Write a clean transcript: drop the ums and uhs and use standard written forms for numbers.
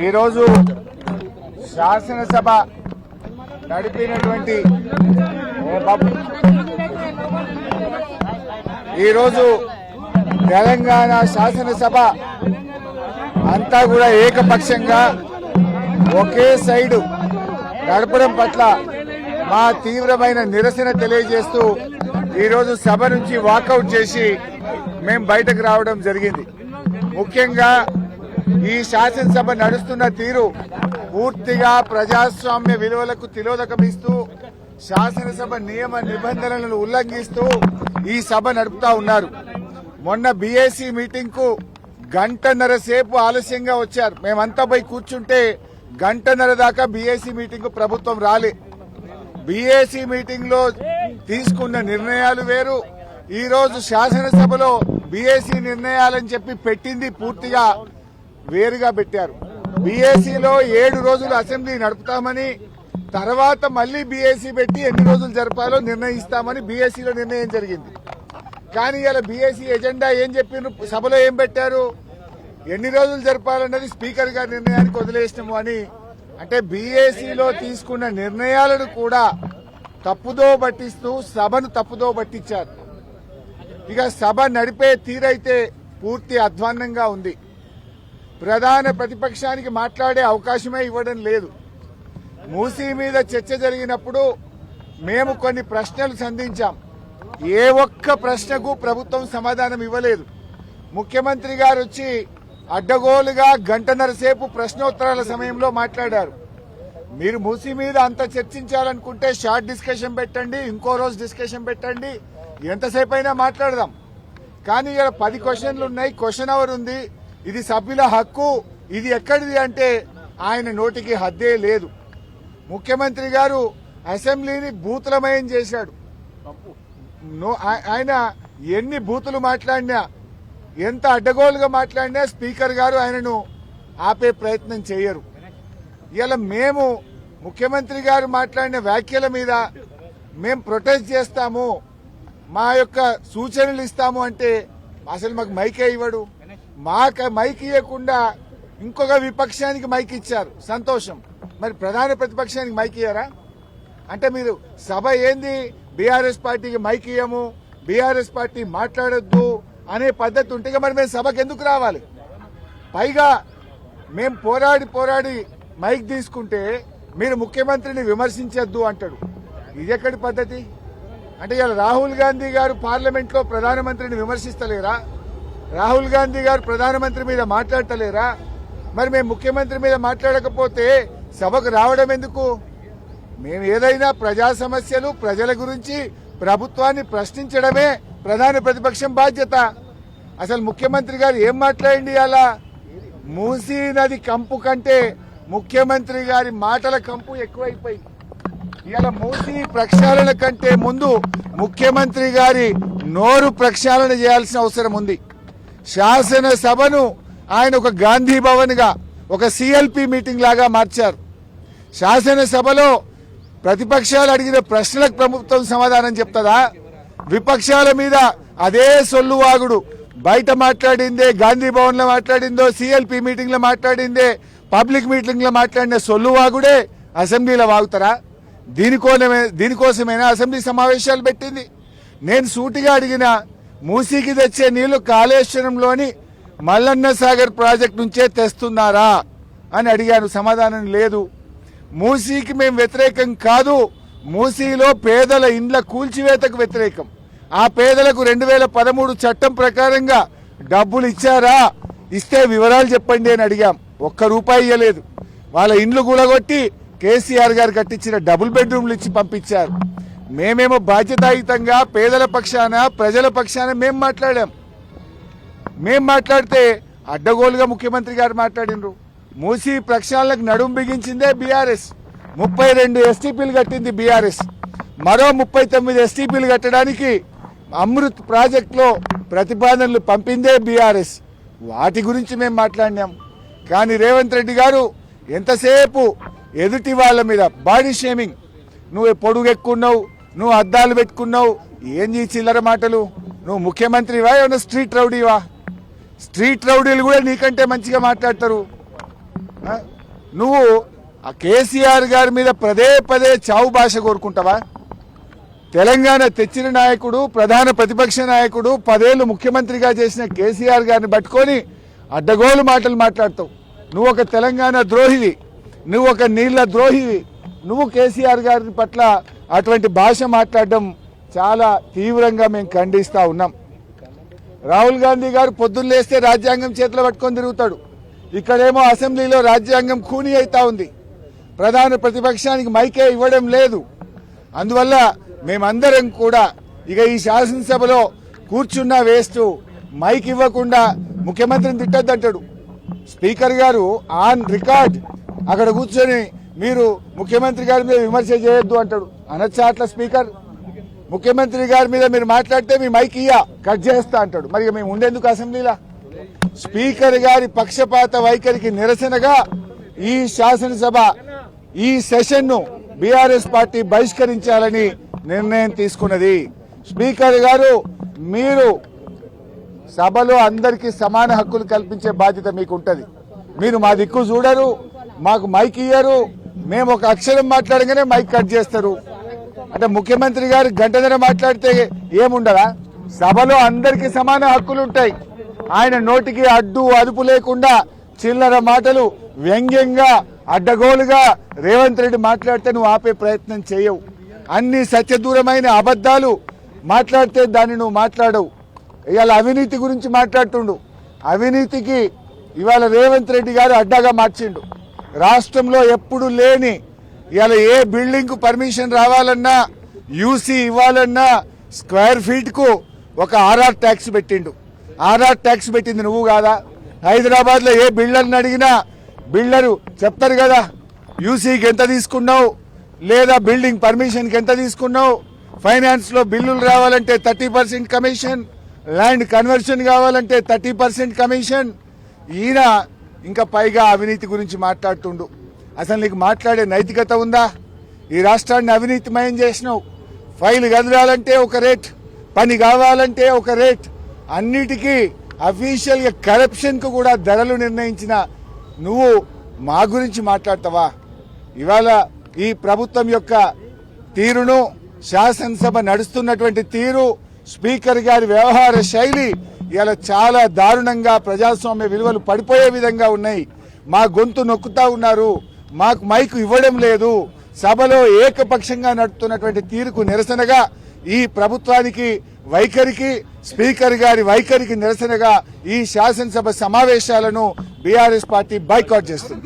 ఈరోజు శాసనసభ నడిపినటువంటి ఈరోజు తెలంగాణ శాసనసభ అంతా కూడా ఏకపక్షంగా ఒకే సైడు నడపడం పట్ల మా తీవ్రమైన నిరసన తెలియజేస్తూ ఈరోజు సభ నుంచి వాకౌట్ చేసి మేము బయటకు రావడం జరిగింది. ముఖ్యంగా ఈ శాసనసభ నడుస్తున్న తీరు పూర్తిగా ప్రజాస్వామ్య విలువలకు తిలోదకమిస్తూ శాసనసభ నియమ నిబంధనలను ఉల్లంఘిస్తూ ఈ సభ నడుపుతా ఉన్నారు. మొన్న బీఏసీ మీటింగ్ కు గంటన్నర సేపు ఆలస్యంగా వచ్చారు. మేమంతా పోయి కూర్చుంటే గంటన్నర దాకా బీఏసీ మీటింగ్ కు ప్రభుత్వం రాలే. బీఏసీ మీటింగ్ లో తీసుకున్న నిర్ణయాలు వేరు, ఈ రోజు శాసనసభలో బీఏసీ నిర్ణయాలని చెప్పి పెట్టింది పూర్తిగా వేరుగా పెట్టారు. బీఏసీలో 7 రోజులు అసెంబ్లీ నడుపుతామని, తర్వాత మళ్లీ బీఏసీ పెట్టి ఎన్ని రోజులు జరపాలో నిర్ణయిస్తామని బీఏసీలో నిర్ణయం జరిగింది. కానీ ఇలా బీఏసీ ఎజెండా ఏం చెప్పినారు, సభలో ఏం పెట్టారు, ఎన్ని రోజులు జరపాలన్నది స్పీకర్ గారి నిర్ణయానికి వదిలేసినాము అని. అంటే బీఏసీలో తీసుకున్న నిర్ణయాలను కూడా తప్పుదో పట్టిస్తూ సభను తప్పుదో పట్టించారు. ఇక సభ నడిపే తీరైతే పూర్తి అధ్వాన్నంగా ఉంది. ప్రధాన ప్రతిపక్షానికి మాట్లాడే అవకాశమే ఇవ్వడం లేదు. మూసీ మీద చర్చ జరిగినప్పుడు మేము కొన్ని ప్రశ్నలు సంధించాం. ఏ ఒక్క ప్రశ్నకు ప్రభుత్వం సమాధానం ఇవ్వలేదు. ముఖ్యమంత్రి గారు వచ్చి అడ్డగోలుగా గంటన్నర సేపు ప్రశ్నోత్తరాల సమయంలో మాట్లాడారు. మీరు మూసీ మీద అంత చర్చించాలనుకుంటే షార్ట్ డిస్కషన్ పెట్టండి, ఇంకో రోజు డిస్కషన్ పెట్టండి, ఎంతసేపు అయినా మాట్లాడదాం. కానీ ఇక్కడ 10 క్వశ్చన్లు ఉన్నాయి, క్వశ్చన్ అవర్ ఉంది, ఇది సభ్యుల హక్కు, ఇది ఎక్కడిది అంటే ఆయన నోటికి హద్దే లేదు. ముఖ్యమంత్రి గారు అసెంబ్లీని బూతులమయం చేశాడు. ఆయన ఎన్ని బూతులు మాట్లాడినా, ఎంత అడ్డగోలుగా మాట్లాడినా స్పీకర్ గారు ఆయనను ఆపే ప్రయత్నం చేయరు. ఇలా మేము ముఖ్యమంత్రి గారు మాట్లాడిన వ్యాఖ్యల మీద మేము ప్రొటెస్ట్ చేస్తాము, మా యొక్క సూచనలు ఇస్తాము అంటే అసలు మాకు మైకే ఇవ్వడు. మాకు మైక్ ఇవ్వకుండా ఇంకొక విపక్షానికి మైక్ ఇచ్చారు, సంతోషం. మరి ప్రధాన ప్రతిపక్షానికి మైక్ ఇయ్యారా? అంటే మీరు సభ ఏంది, బీఆర్ఎస్ పార్టీకి మైక్ ఇయ్యము, బీఆర్ఎస్ పార్టీ మాట్లాడొద్దు అనే పద్ధతి ఉంటే మరి మేము సభకు ఎందుకు రావాలి? పైగా మేము పోరాడి మైక్ తీసుకుంటే మీరు ముఖ్యమంత్రిని విమర్శించొద్దు అంటాడు. ఇది ఎక్కడి పద్ధతి? అంటే ఇలా రాహుల్ గాంధీ గారు పార్లమెంట్ లో ప్రధానమంత్రిని విమర్శిస్తలేరా? రాహుల్ గాంధీ గారు ప్రధానమంత్రి మీద మాట్లాడతలేరా? మరి మేము ముఖ్యమంత్రి మీద మాట్లాడకపోతే సభకు రావడం ఎందుకు? మేము ఏదైనా ప్రజా సమస్యలు, ప్రజల గురించి ప్రభుత్వాన్ని ప్రశ్నించడమే ప్రధాన ప్రతిపక్షం బాధ్యత. అసలు ముఖ్యమంత్రి గారు ఏం మాట్లాడింది? అలా మూసీ నది కంపు కంటే ముఖ్యమంత్రి గారి మాటల కంపు ఎక్కువైపోయింది. ఇలా మూసీ ప్రక్షాళన కంటే ముందు ముఖ్యమంత్రి గారి నోరు ప్రక్షాళన చేయాల్సిన అవసరం ఉంది. శాసనసభను ఆయన ఒక గాంధీ భవన్ గా, ఒక సిఎల్పి మీటింగ్ లాగా మార్చారు. శాసనసభలో ప్రతిపక్షాలు అడిగిన ప్రశ్నలకు ప్రభుత్వం సమాధానం చెప్తుందా? విపక్షాల మీద అదే సొల్లువాగుడు, బయట మాట్లాడిందే, గాంధీ భవన్ లో మాట్లాడిందో, సిఎల్పి మీటింగ్ లో మాట్లాడిందే, పబ్లిక్ మీటింగ్ లో మాట్లాడిన సొల్లువాగుడే అసెంబ్లీలో వాగుతారా? దీనికోసమైనా అసెంబ్లీ సమావేశాలు పెట్టింది. నేను సూటిగా అడిగిన, మూసీకి తెచ్చే నీళ్లు కాళేశ్వరంలోని మల్లన్న సాగర్ ప్రాజెక్టు నుంచే తెస్తున్నారా అని అడిగాను. సమాధానం లేదు. మూసీకి మేము వ్యతిరేకం కాదు, మూసీలో పేదల ఇండ్ల కూల్చివేతకు వ్యతిరేకం. ఆ పేదలకు 2013 చట్టం ప్రకారంగా డబ్బులు ఇచ్చారా? ఇస్తే వివరాలు చెప్పండి అని అడిగాం. ₹1 ఇవ్వలేదు. వాళ్ళ ఇండ్లు కూలగొట్టి కేసీఆర్ గారు కట్టించిన డబుల్ బెడ్రూమ్లు ఇచ్చి పంపించారు. మేమేమో బాధ్యతాయుతంగా పేదల పక్షాన, ప్రజల పక్షాన మేము మాట్లాడాం. మేం మాట్లాడితే అడ్డగోలుగా ముఖ్యమంత్రి గారు మాట్లాడినరు. మూసీ ప్రక్షాళనకు నడుం బిగించిందే బీఆర్ఎస్. 32 ఎస్టీపీలు కట్టింది బీఆర్ఎస్. మరో 39 ఎస్టీపీలు కట్టడానికి అమృత్ ప్రాజెక్టులో ప్రతిపాదనలు పంపిందే బీఆర్ఎస్. వాటి గురించి మేము మాట్లాడినాం. కానీ రేవంత్ రెడ్డి గారు ఎంతసేపు ఎదుటి వాళ్ళ మీద బాడీ షేమింగ్, నువ్వు పొడుగెక్కున్నావు, నువ్వు అద్దాలు పెట్టుకున్నావు, ఏం చిల్లర మాటలు, నువ్వు ముఖ్యమంత్రివా ఏమన్నా స్ట్రీట్ రౌడీవా? స్ట్రీట్ రౌడీలు కూడా నీకంటే మంచిగా మాట్లాడతారు. నువ్వు ఆ కేసీఆర్ గారి మీద పదే పదే చావు భాష కోరుకుంటావా? తెలంగాణ తెచ్చిన నాయకుడు, ప్రధాన ప్రతిపక్ష నాయకుడు, 10 ఏళ్లు ముఖ్యమంత్రిగా చేసిన కేసీఆర్ గారిని పట్టుకొని అడ్డగోలు మాటలు మాట్లాడతావు. నువ్వు ఒక తెలంగాణ ద్రోహివి, నువ్వు ఒక నీళ్ల ద్రోహివి. నువ్వు కేసీఆర్ గారి పట్ల అటువంటి భాష మాట్లాడడం చాలా తీవ్రంగా మేము ఖండిస్తా ఉన్నాం. రాహుల్ గాంధీ గారు పొద్దున్న లేస్తే రాజ్యాంగం చేతిలో పట్టుకొని తిరుగుతాడు. ఇక్కడేమో అసెంబ్లీలో రాజ్యాంగం ఖూనీ అవుతా ఉంది. ప్రధాన ప్రతిపక్షానికి మైకే ఇవ్వడం లేదు. అందువల్ల మేమందరం కూడా ఇక ఈ శాసనసభలో కూర్చున్న వేస్ట్, మైక్ ఇవ్వకుండా ముఖ్యమంత్రిని తిట్టద్దంటాడు. స్పీకర్ గారు ఆన్ రికార్డ్ అక్కడ కూర్చొని మీరు ముఖ్యమంత్రి గారి మీద విమర్శ చేయొద్దు అంటాడు. అనొచ్చా అట్లా స్పీకర్? ముఖ్యమంత్రి గారి మీద మీరు మాట్లాడితే మీ మైక్ కట్ చేస్తా అంటాడు. మరి మేము ఉండేందుకు అసెంబ్లీలా? స్పీకర్ గారి పక్షపాత వైఖరికి నిరసనగా ఈ శాసనసభ ఈ సెషన్ ను బీఆర్ఎస్ పార్టీ బహిష్కరించాలని నిర్ణయం తీసుకున్నది. స్పీకర్ గారు, మీరు సభలో అందరికీ సమాన హక్కులు కల్పించే బాధ్యత మీకు ఉంటది. మీరు మా దిక్కు చూడరు, మాకు మైక్ ఇయ్యరు. మేము ఒక అక్షరం మాట్లాడగానే మైక్ కట్ చేస్తారు. అంటే ముఖ్యమంత్రి గారు గంటన్నర మాట్లాడితే ఏముండదా? సభలో అందరికీ సమాన హక్కులు ఉంటాయి. ఆయన నోటికి అడ్డు అదుపు లేకుండా చిల్లర మాటలు వ్యంగ్యంగా అడ్డగోలుగా రేవంత్ రెడ్డి మాట్లాడితే నువ్వు ఆపే ప్రయత్నం చేయవు. అన్ని సత్యదూరమైన అబద్దాలు మాట్లాడితే దాన్ని నువ్వు మాట్లాడవు. ఇవాళ అవినీతి గురించి మాట్లాడుతుండు. అవినీతికి ఇవాళ రేవంత్ రెడ్డి గారు అడ్డాగా మార్చిండు. రాష్ట్రంలో ఎప్పుడు లేని ఇవాళ ఏ బిల్డింగ్ కు పర్మిషన్ రావాలన్నా, యూసీ ఇవ్వాలన్నా స్క్వేర్ ఫీట్ కు ఒక ఆర్ఆర్ ట్యాక్స్ పెట్టిండు. ఆర్ఆర్ ట్యాక్స్ పెట్టింది నువ్వు కాదా? హైదరాబాద్ లో ఏ బిల్డర్ని అడిగినా బిల్డరు చెప్తారు కదా, యూసీకి ఎంత తీసుకున్నావు, లేదా బిల్డింగ్ పర్మిషన్ కి ఎంత తీసుకున్నావు, ఫైనాన్స్ లో బిల్లులు రావాలంటే 30% కమిషన్, ల్యాండ్ కన్వర్షన్ కావాలంటే 30% కమిషన్. ఈయన ఇంకా పైగా అవినీతి గురించి మాట్లాడుతుండు. అసలు నీకు మాట్లాడే నైతికత ఉందా? ఈ రాష్ట్రాన్ని అవినీతిమయం చేసినావు. ఫైల్ కదలాలంటే ఒక రేట్, పని కావాలంటే ఒక రేట్, అన్నిటికీ అఫీషియల్ గా కరప్షన్ కు కూడా ధరలు నిర్ణయించిన నువ్వు మా గురించి మాట్లాడతావా? ఇవాళ ఈ ప్రభుత్వం యొక్క తీరును, శాసనసభ నడుస్తున్నటువంటి తీరు, స్పీకర్ గారి వ్యవహార శైలి ఇలా చాలా దారుణంగా ప్రజాస్వామ్య విలువలు పడిపోయే విధంగా ఉన్నాయి. మా గొంతు నొక్కుతా ఉన్నారు, మాకు మైకు ఇవ్వడం లేదు. సభలో ఏకపక్షంగా నడుస్తున్నటువంటి తీరుకు నిరసనగా, ఈ ప్రభుత్వానికి వైఖరికి, స్పీకర్ గారి వైఖరికి నిరసనగా ఈ శాసనసభ సమావేశాలను బీఆర్ఎస్ పార్టీ బాయ్కాట్ చేస్తుంది.